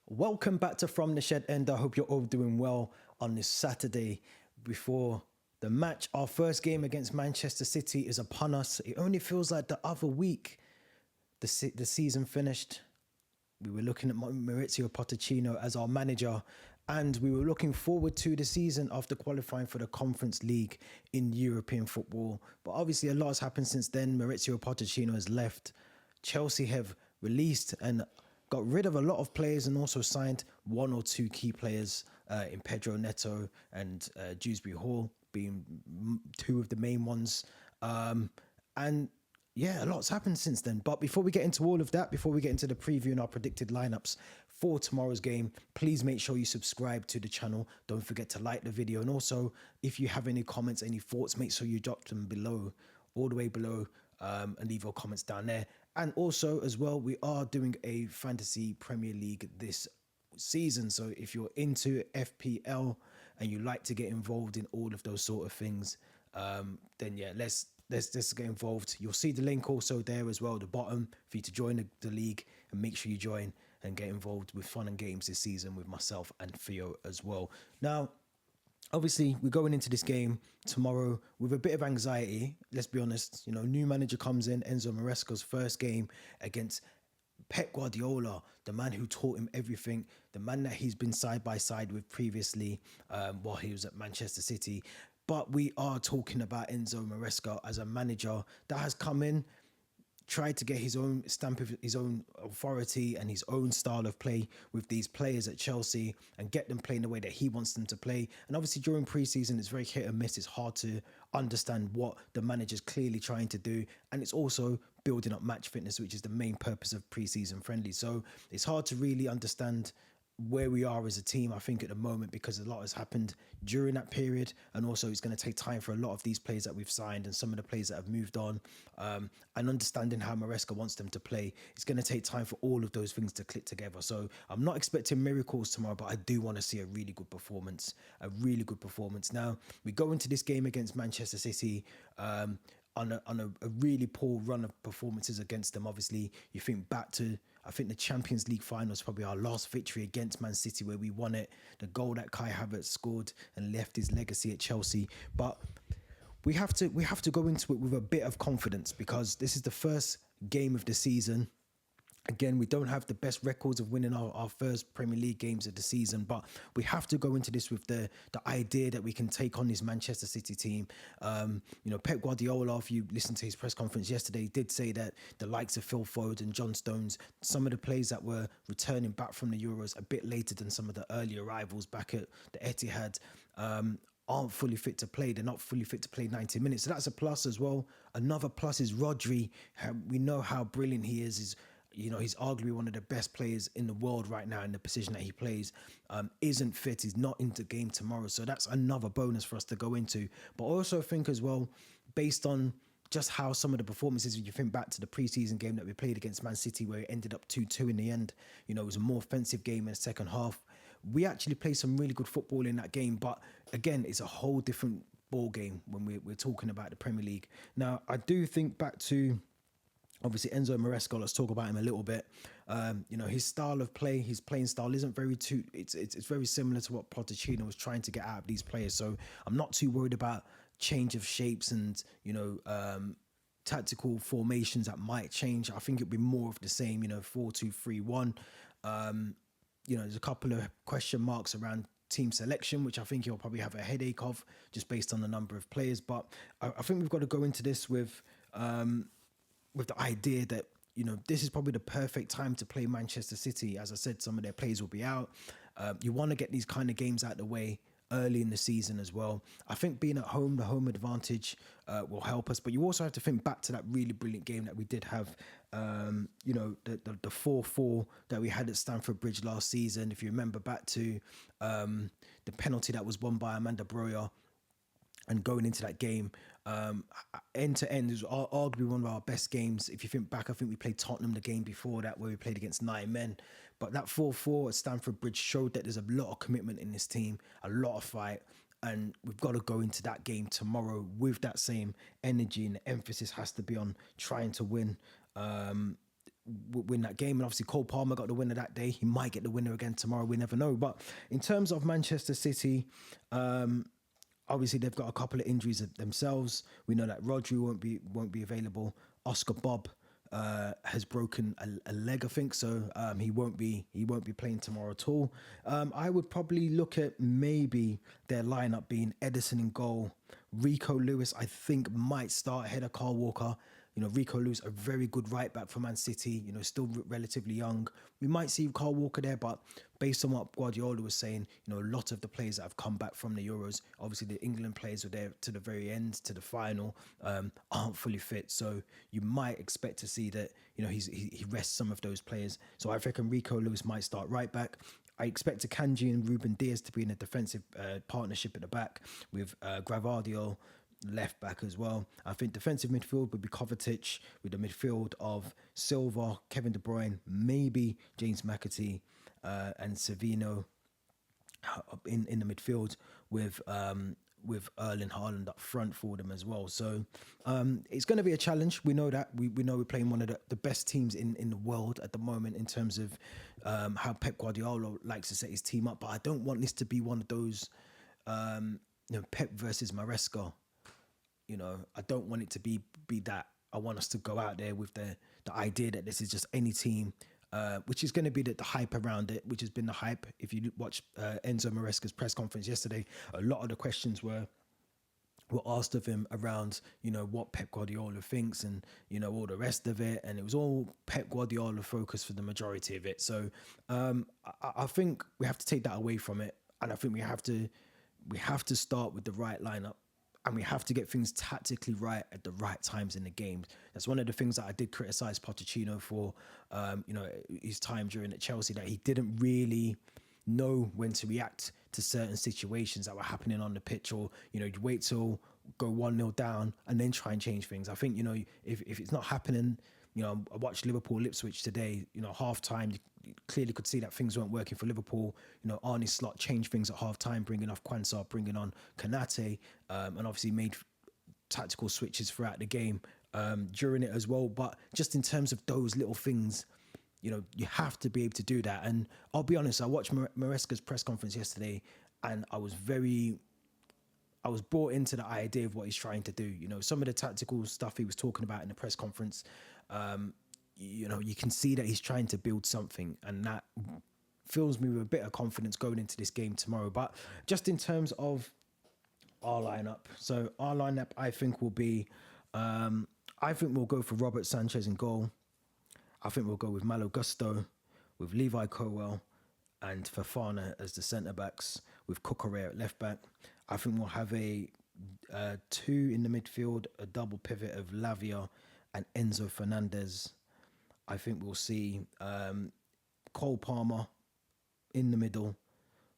Welcome back to From the Shed End. I hope you're all doing well on this Saturday before the match. Our first game against Manchester City is upon us. It only feels like the other week the season finished. We were looking at Maurizio Pochettino as our manager, and we were looking forward to the season after qualifying for the Conference League in European football. But obviously a lot has happened since then. Maurizio Pochettino has left. Chelsea have released and got rid of a lot of players and also signed one or two key players in Pedro Neto and Dewsbury Hall being two of the main ones. And yeah, a lot's happened since then. But before we get into all of that, before we get into the preview and our predicted lineups for tomorrow's game, please make sure you subscribe to the channel. Don't forget to like the video. And also, if you have any comments, any thoughts, make sure you drop them below, all the way below, and leave your comments down there. And also, as well, we are doing a Fantasy Premier League this season. So if you're into FPL and you like to get involved in all of those sort of things, then yeah, let's get involved. You'll see the link also there as well at the bottom for you to join the league, and make sure you join and get involved with fun and games this season with myself and Theo as well. Now, obviously, we're going into this game tomorrow with a bit of anxiety. Let's be honest. You know, new manager comes in, Enzo Maresca's first game against Pep Guardiola, the man who taught him everything, the man that he's been side by side with previously while he was at Manchester City. But we are talking about Enzo Maresca as a manager that has come in, tried to get his own stamp of his own authority and his own style of play with these players at Chelsea and get them playing the way that he wants them to play. And obviously during pre-season, it's very hit and miss. It's hard to understand what the manager's clearly trying to do. And it's also building up match fitness, which is the main purpose of pre-season friendly. So it's hard to really understand where we are as a team, I think, at the moment, because a lot has happened during that period, and also it's going to take time for a lot of these players that we've signed and some of the players that have moved on, and understanding how Maresca wants them to play. It's going to take time for all of those things to click together. So I'm not expecting miracles tomorrow, but I do want to see a really good performance. Now, we go into this game against Manchester City on a really poor run of performances against them. Obviously, you think back to, I think the Champions League final was probably our last victory against Man City, where we won it. The goal that Kai Havertz scored and left his legacy at Chelsea. But we have to go into it with a bit of confidence, because this is the first game of the season. Again, we don't have the best records of winning our first Premier League games of the season, but we have to go into this with the idea that we can take on this Manchester City team. Pep Guardiola, if you listened to his press conference yesterday, did say that the likes of Phil Foden, John Stones, some of the players that were returning back from the Euros a bit later than some of the early arrivals back at the Etihad, aren't fully fit to play. They're not fully fit to play 90 minutes. So that's a plus as well. Another plus is Rodri. We know how brilliant he is. He's arguably one of the best players in the world right now in the position that he plays. Isn't fit. He's not into game tomorrow. So that's another bonus for us to go into. But I also think as well, based on just how some of the performances, if you think back to the preseason game that we played against Man City, where it ended up 2-2 in the end, it was a more offensive game in the second half. We actually played some really good football in that game. But again, it's a whole different ball game when we're talking about the Premier League. Now, I do think back to, obviously, Enzo Maresca. Let's talk about him a little bit. His style of play, his playing style isn't it's very similar to what Pochettino was trying to get out of these players. So I'm not too worried about change of shapes and, tactical formations that might change. I think it'd be more of the same, 4-2-3-1. There's a couple of question marks around team selection, which I think he'll probably have a headache of just based on the number of players. But I think we've got to go into this with the idea that, this is probably the perfect time to play Manchester City. As I said, some of their players will be out. You want to get these kind of games out of the way early in the season as well. I think being at home, the home advantage will help us. But you also have to think back to that really brilliant game that we did have, the 4-4 that we had at Stamford Bridge last season. If you remember back to the penalty that was won by Amanda Broya, and going into that game, end to end, is arguably one of our best games. If you think back, I think we played Tottenham the game before that, where we played against 9 men. But that 4-4 at Stamford Bridge showed that there's a lot of commitment in this team, a lot of fight. And we've got to go into that game tomorrow with that same energy, and the emphasis has to be on trying to win. win that game. And obviously Cole Palmer got the winner that day. He might get the winner again tomorrow. We never know. But in terms of Manchester City, obviously they've got a couple of injuries themselves. We know that Rodri won't be available. Oscar Bob has broken a leg, I think, so he won't be playing tomorrow at all. I would probably look at maybe their lineup being Edison in goal. Rico Lewis, I think, might start ahead of Kyle Walker. You know, Rico Lewis, a very good right back for Man City, you know, still relatively young. We might see Kyle Walker there, but based on what Guardiola was saying, you know, a lot of the players that have come back from the Euros, obviously the England players were there to the very end, to the final, aren't fully fit. So you might expect to see that, you know, he rests some of those players. So I reckon Rico Lewis might start right back. I expect Akanji and Ruben Diaz to be in a defensive partnership at the back with Gravadio left back as well. I think defensive midfield would be Kovacic with the midfield of Silva, Kevin De Bruyne, maybe James McAtee and Savino in the midfield with Erling Haaland up front for them as well. So it's going to be a challenge. We know that. We know we're playing one of the best teams in the world at the moment in terms of how Pep Guardiola likes to set his team up. But I don't want this to be one of those Pep versus Maresca. You know, I don't want it to be that. I want us to go out there with the idea that this is just any team, which is going to be the hype around it, which has been the hype. If you watch Enzo Maresca's press conference yesterday, a lot of the questions were asked of him around, you know, what Pep Guardiola thinks and, you know, all the rest of it. And it was all Pep Guardiola focused for the majority of it. So I think we have to take that away from it. And I think we have to start with the right lineup. And we have to get things tactically right at the right times in the games. That's one of the things that I did criticize Pochettino for, his time during at Chelsea, that he didn't really know when to react to certain situations that were happening on the pitch, or, you know, you wait till go 1-0 down and then try and change things. I think, you know, if it's not happening, you know, I watched Liverpool Ipswich today, you know, half time, you clearly could see that things weren't working for Liverpool. You know, Arne Slot changed things at half time, bringing off Quansah, bringing on Kanate, and obviously made tactical switches throughout the game during it as well. But just in terms of those little things, you know, you have to be able to do that. And I'll be honest, I watched Maresca's press conference yesterday, and I was brought into the idea of what he's trying to do. You know, some of the tactical stuff he was talking about in the press conference, you know, you can see that he's trying to build something, and that fills me with a bit of confidence going into this game tomorrow. But just in terms of our lineup, so our lineup, I think will be, I think we'll go for Robert Sanchez in goal. I think we'll go with Malo Gusto, with Levi Colwell, and Fofana as the centre backs, with Cucurella at left back. I think we'll have a two in the midfield, a double pivot of Lavia and Enzo Fernandez. I think we'll see Cole Palmer in the middle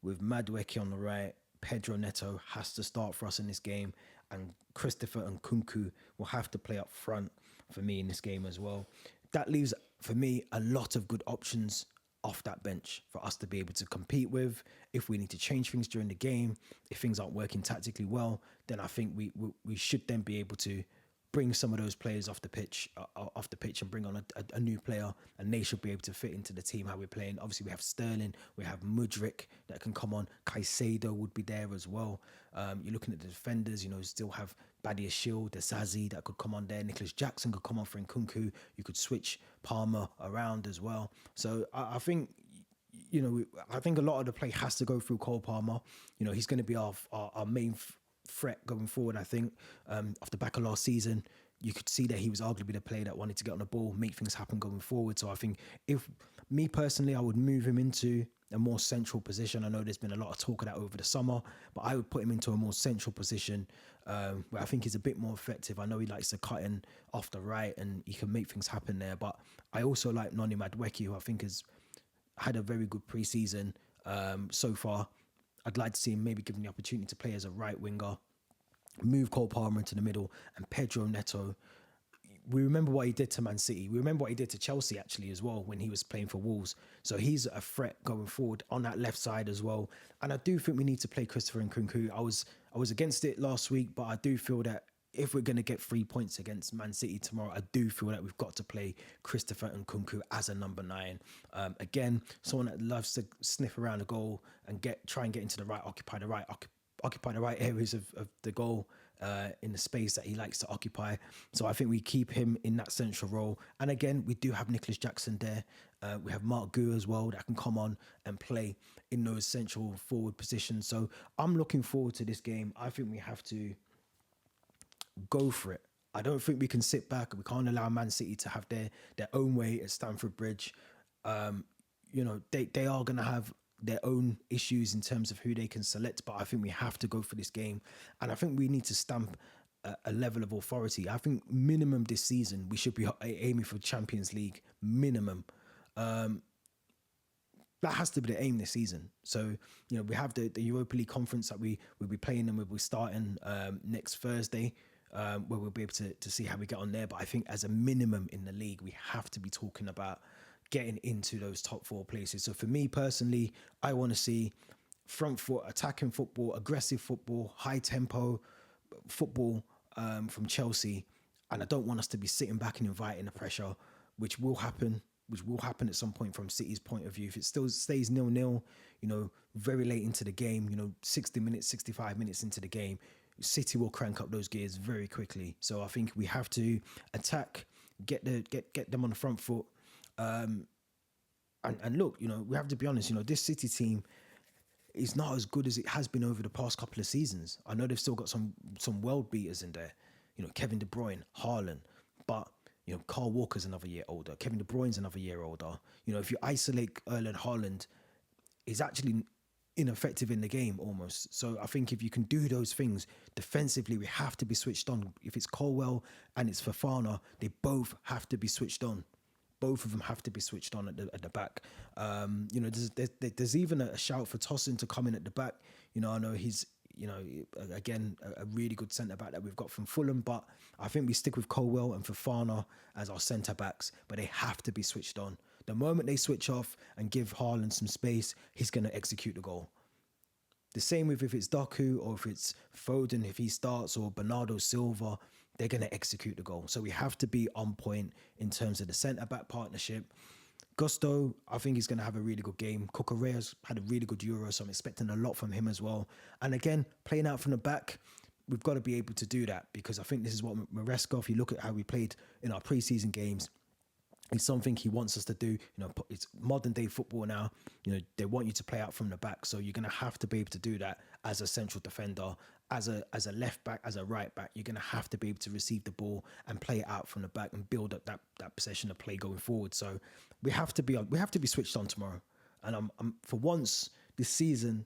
with Madueke on the right. Pedro Neto has to start for us in this game, and Christopher and Nkunku will have to play up front for me in this game as well. That leaves, for me, a lot of good options off that bench for us to be able to compete with. If we need to change things during the game, if things aren't working tactically well, then I think we should then be able to bring some of those players off the pitch and bring on a new player, and they should be able to fit into the team how we're playing. Obviously, we have Sterling, we have Mudryk that can come on. Caicedo would be there as well. You're looking at the defenders, you know, still have Badia Shield, Desazi that could come on there. Nicholas Jackson could come on for Nkunku. You could switch Palmer around as well. So I think, you know, I think a lot of the play has to go through Cole Palmer. You know, he's going to be our main threat going forward. I think off the back of last season, you could see that he was arguably the player that wanted to get on the ball, make things happen going forward. So I think, if me personally, I would move him into a more central position. I know there's been a lot of talk of that over the summer, but I would put him into a more central position where I think he's a bit more effective. I know he likes to cut in off the right and he can make things happen there, but I also like Noni Madueke, who I think has had a very good pre-season so far. I'd like to see him maybe given the opportunity to play as a right winger, move Cole Palmer into the middle, and Pedro Neto. We remember what he did to Man City. We remember what he did to Chelsea actually as well when he was playing for Wolves. So he's a threat going forward on that left side as well. And I do think we need to play Christopher Nkunku. I was against it last week, but I do feel that if we're going to get 3 points against Man City tomorrow, I do feel that we've got to play Christopher Nkunku as a number 9. Again, someone that loves to sniff around the goal and try and get into the right, occupy the right areas of the goal in the space that he likes to occupy. So I think we keep him in that central role. And again, we do have Nicholas Jackson there. We have Mark Gu as well that can come on and play in those central forward positions. So I'm looking forward to this game. I think we have to go for it. I don't think we can sit back. We can't allow Man City to have their own way at Stamford Bridge. They are going to have their own issues in terms of who they can select, but I think we have to go for this game. And I think we need to stamp a level of authority. I think minimum this season, we should be aiming for Champions League, minimum. That has to be the aim this season. So, we have the Europa League conference that we'll be playing and we'll be starting next Thursday, where we'll be able to see how we get on there. But I think as a minimum in the league, we have to be talking about getting into those top 4 places. So for me personally, I want to see front foot, attacking football, aggressive football, high tempo football from Chelsea. And I don't want us to be sitting back and inviting the pressure, which will happen at some point from City's point of view. If it still stays 0-0, very late into the game, 60 minutes, 65 minutes into the game, City will crank up those gears very quickly. So I think we have to attack, get them on the front foot. And look, we have to be honest, this City team is not as good as it has been over the past couple of seasons. I know they've still got some world beaters in there, Kevin De Bruyne, Haaland, but Carl Walker's another year older. Kevin De Bruyne's another year older. If you isolate Erling Haaland, he's actually ineffective in the game almost. So I think if you can do those things defensively, we have to be switched on. If it's Colwell and it's Fofana, they both have to be switched on. Both of them have to be switched on at the back. There's even a shout for Tosin to come in at the back. I know he's, again, a really good centre-back that we've got from Fulham, but I think we stick with Colwell and Fofana as our centre-backs, but they have to be switched on. The moment they switch off and give Haaland some space, he's going to execute the goal. The same with if it's Doku or if it's Foden, if he starts, or Bernardo Silva, they're going to execute the goal. So we have to be on point in terms of the centre-back partnership. Gusto, I think he's going to have a really good game. Cucurella's had a really good Euro, so I'm expecting a lot from him as well. And again, playing out from the back, we've got to be able to do that, because I think this is what Maresca, if you look at how we played in our pre-season games, it's something he wants us to do. It's modern day football now. They want you to play out from the back. So you're going to have to be able to do that as a central defender, as a left back, as a right back. You're going to have to be able to receive the ball and play it out from the back and build up that possession of play going forward. So we have to be switched on tomorrow. And I'm for once this season,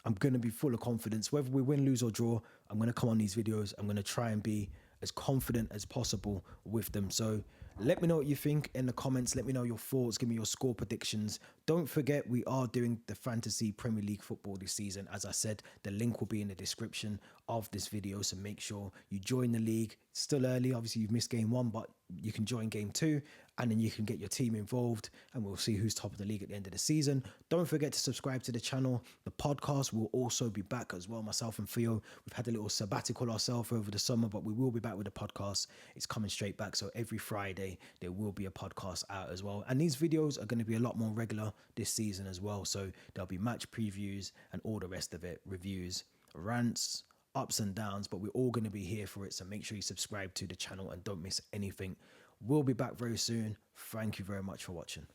I'm going to be full of confidence. Whether we win, lose or draw, I'm going to come on these videos. I'm going to try and be as confident as possible with them. So let me know what you think in the comments. Let me know your thoughts. Give me your score predictions. Don't forget, we are doing the Fantasy Premier League football this season. As I said, the link will be in the description of this video. So make sure you join the league. It's still early. Obviously, you've missed game 1, but you can join game 2. And then you can get your team involved, and we'll see who's top of the league at the end of the season. Don't forget to subscribe to the channel. The podcast will also be back as well. Myself and Theo, we've had a little sabbatical ourselves over the summer, but we will be back with the podcast. It's coming straight back. So every Friday, there will be a podcast out as well. And these videos are going to be a lot more regular this season as well. So there'll be match previews and all the rest of it, reviews, rants, ups and downs, but we're all going to be here for it. So make sure you subscribe to the channel and don't miss anything. We'll be back very soon. Thank you very much for watching.